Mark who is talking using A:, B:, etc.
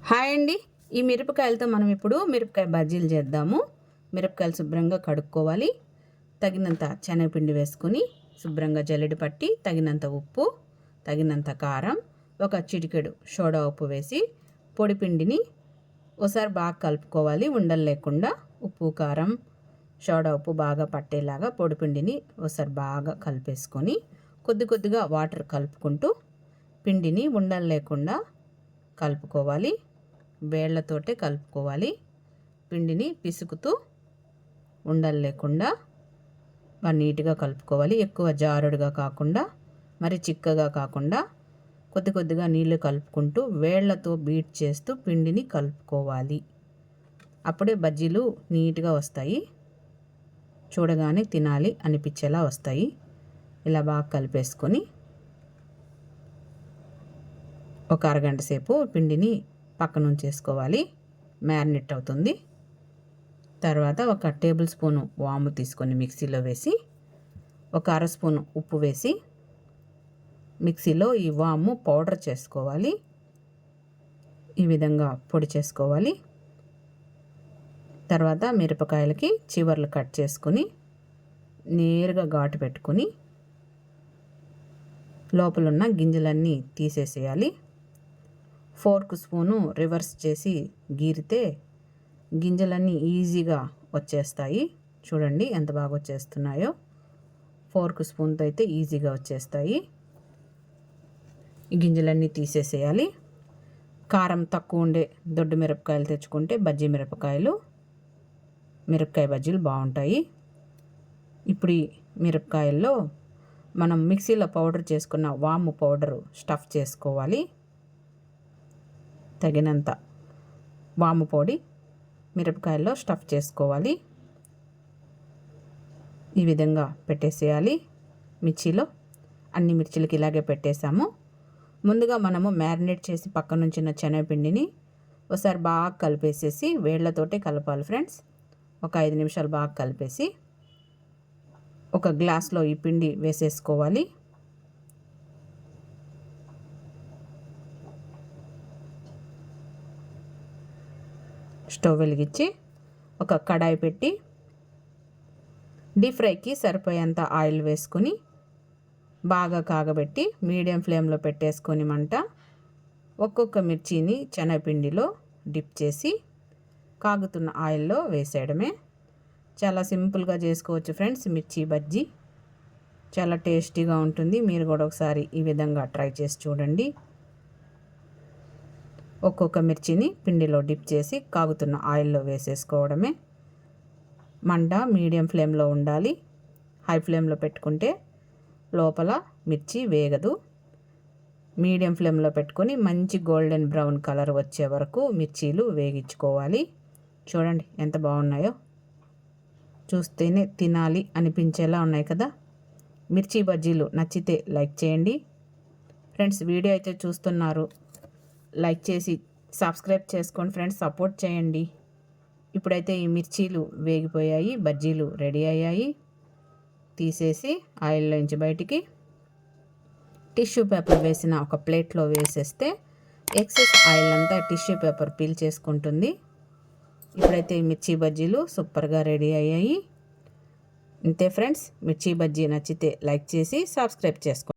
A: Hi అండి. ఈ మిరపకాయలతో మనం ఇప్పుడు మిరపకాయ బజ్జీలు చేద్దాము. మిరపకాయలు శుభ్రంగా కడుక్కోవాలి. తగినంత శనగపిండి వేసుకొని శుభ్రంగా జల్లెడ పట్టి తగినంత ఉప్పు, తగినంత కారం, ఒక చిటికెడు సోడా ఉప్పు వేసి పొడి పిండిని ఒకసారి బాగా కలుపుకోవాలి. ఉండలు లేకుండా ఉప్పు, కారం, సోడా ఉప్పు బాగా పట్టేలాగా పొడి పిండిని ఒకసారి బాగా కలిపేసుకొని కొద్ది కొద్దిగా వాటర్ కలుపుకుంటూ పిండిని ఉండలు లేకుండా కలుపుకోవాలి. వేళ్లతోటే కలుపుకోవాలి. పిండిని పిసుకుతూ ఉండలు లేకుండా నీట్గా కలుపుకోవాలి. ఎక్కువ జారుడుగా కాకుండా మరి చిక్కగా కాకుండా కొద్ది కొద్దిగా నీళ్లు కలుపుకుంటూ వేళ్లతో బీట్ చేస్తూ పిండిని కలుపుకోవాలి. అప్పుడే బజ్జీలు నీట్గా వస్తాయి. చూడగానే తినాలి అనిపించేలా వస్తాయి. ఇలా బాగా కలిపేసుకొని ఒక అరగంట సేపు పిండిని పక్కన ఉంచేసుకోవాలి. మ్యారినేట్ అవుతుంది. తర్వాత ఒక టేబుల్ స్పూను వాము తీసుకొని మిక్సీలో వేసి ఒక అర స్పూను ఉప్పు వేసి మిక్సీలో ఈ వాము పౌడర్ చేసుకోవాలి. ఈ విధంగా పొడి చేసుకోవాలి. తర్వాత మిరపకాయలకి చివర్లు కట్ చేసుకుని నేరుగా ఘాటు పెట్టుకుని లోపలున్న గింజలన్నీ తీసేసేయాలి. ఫోర్క్ స్పూను రివర్స్ చేసి గీరితే గింజలన్నీ ఈజీగా వచ్చేస్తాయి. చూడండి ఎంత బాగా వచ్చేస్తున్నాయో. ఫోర్క్ స్పూన్తో అయితే ఈజీగా వచ్చేస్తాయి. ఈ గింజలన్నీ తీసేసేయాలి. కారం తక్కువ ఉండే దొడ్డు మిరపకాయలు తెచ్చుకుంటే బజ్జీ మిరపకాయ బజ్జీలు బాగుంటాయి. ఇప్పుడు ఈ మిరపకాయల్లో మనం మిక్సీలో పౌడర్ చేసుకున్న వాము పౌడరు స్టఫ్ చేసుకోవాలి. తగినంత వాము పొడి మిరపకాయల్లో స్టఫ్ చేసుకోవాలి. ఈ విధంగా పెట్టేసేయాలి. మిర్చిలో అన్ని మిర్చిలకి ఇలాగే పెట్టేసాము. ముందుగా మనము మ్యారినేట్ చేసి పక్కన ఉంచిన శనగపిండిని ఒకసారి బాగా కలిపేసేసి వేళ్లతోటే కలపాలి ఫ్రెండ్స్. ఒక 5 నిమిషాలు బాగా కలిపేసి ఒక గ్లాస్లో ఈ పిండి వేసేసుకోవాలి. స్టవ్ వెలిగించి ఒక కడాయి పెట్టి డీప్ ఫ్రైకి సరిపోయేంత ఆయిల్ వేసుకొని బాగా కాగబెట్టి మీడియం ఫ్లేమ్లో పెట్టేసుకొని మంట ఒక్కొక్క మిర్చిని శనగపిండిలో డిప్ చేసి కాగుతున్న ఆయిల్లో వేసేయడమే. చాలా సింపుల్గా చేసుకోవచ్చు ఫ్రెండ్స్. మిర్చి బజ్జీ చాలా టేస్టీగా ఉంటుంది. మీరు కూడా ఒకసారి ఈ విధంగా ట్రై చేసి చూడండి. ఒక్కొక్క మిర్చిని పిండిలో డిప్ చేసి కాగుతున్న ఆయిల్లో వేసేసుకోవడమే. మంట మీడియం ఫ్లేమ్లో ఉండాలి. హై ఫ్లేమ్లో పెట్టుకుంటే లోపల మిర్చి వేగదు. మీడియం ఫ్లేమ్లో పెట్టుకొని మంచి గోల్డెన్ బ్రౌన్ కలర్ వచ్చే వరకు మిర్చీలు వేగించుకోవాలి. చూడండి ఎంత బాగున్నాయో. చూస్తేనే తినాలి అనిపించేలా ఉన్నాయి కదా. మిర్చి బజ్జీలు నచ్చితే లైక్ చేయండి ఫ్రెండ్స్. వీడియో అయితే చూస్తున్నారు, లైక్ చేసి సబ్స్క్రైబ్ చేసుకోండి ఫ్రెండ్స్. సపోర్ట్ చేయండి. ఇప్పుడైతే ఈ మిర్చీలు వేగిపోయాయి, బజ్జీలు రెడీ అయ్యాయి. తీసేసి ఆయిల్లోంచి బయటికి టిష్యూ పేపర్ వేసిన ఒక ప్లేట్లో వేసేస్తే ఎక్సెస్ ఆయిల్ అంతా టిష్యూ పేపర్ పీల్ చేసుకుంటుంది. ఇప్పుడైతే ఈ మిర్చి బజ్జీలు సూపర్గా రెడీ అయ్యాయి. అంతే ఫ్రెండ్స్. మిర్చి బజ్జీ నచ్చితే లైక్ చేసి సబ్స్క్రైబ్ చేసుకోండి.